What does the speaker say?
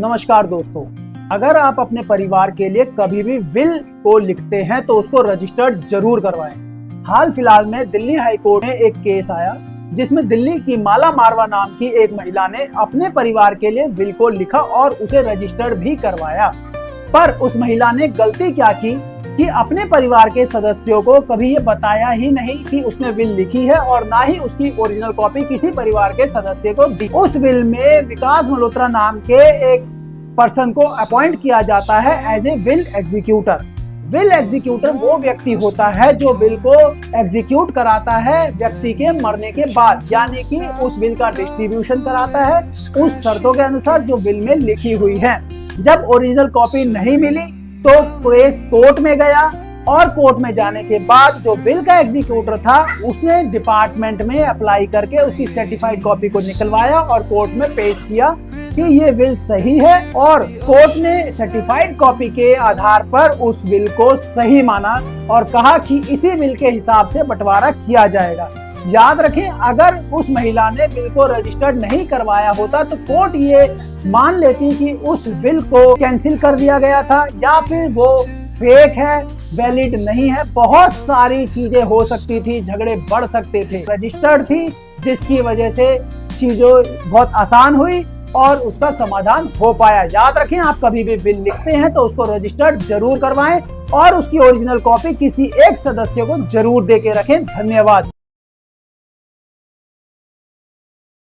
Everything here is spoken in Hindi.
नमस्कार दोस्तों, अगर आप अपने परिवार के लिए कभी भी विल को लिखते हैं तो उसको रजिस्टर्ड जरूर करवाएं। हाल फिलहाल में दिल्ली हाई कोर्ट में एक केस आया जिसमें दिल्ली की माला मारवा नाम की एक महिला ने अपने परिवार के लिए विल को लिखा और उसे रजिस्टर्ड भी करवाया। पर उस महिला ने गलती क्या की कि अपने परिवार के सदस्यों को कभी ये बताया ही नहीं कि उसने विल लिखी है और ना ही उसकी ओरिजिनल कॉपी किसी परिवार के सदस्य को दी। उस विल में विकास मल्होत्रा नाम के एक पर्सन को अपॉइंट किया जाता है as a will executor. Will executor वो व्यक्ति होता है जो विल को एग्जीक्यूट कराता है व्यक्ति के मरने के बाद, यानी कि उस विल का डिस्ट्रीब्यूशन कराता है उस शर्तों के अनुसार जो विल में लिखी हुई है। जब ओरिजिनल कॉपी नहीं मिली तो केस कोर्ट में गया और कोर्ट में जाने के बाद जो विल का एग्जीक्यूटर था उसने डिपार्टमेंट में अप्लाई करके उसकी सर्टिफाइड कॉपी को निकलवाया और कोर्ट में पेश किया कि ये विल सही है, और कोर्ट ने सर्टिफाइड कॉपी के आधार पर उस विल को सही माना और कहा कि इसी विल के हिसाब से बंटवारा किया जाएगा। याद रखें, अगर उस महिला ने विल को रजिस्टर्ड नहीं करवाया होता तो कोर्ट ये मान लेती कि उस विल को कैंसिल कर दिया गया था या फिर वो फेक है, वैलिड नहीं है। बहुत सारी चीजें हो सकती थी, झगड़े बढ़ सकते थे। रजिस्टर्ड थी जिसकी वजह से चीजें बहुत आसान हुई और उसका समाधान हो पाया। याद रखें, आप कभी भी विल लिखते हैं तो उसको रजिस्टर्ड जरूर करवाएं और उसकी ओरिजिनल कॉपी किसी एक सदस्य को जरूर दे के रखें। धन्यवाद।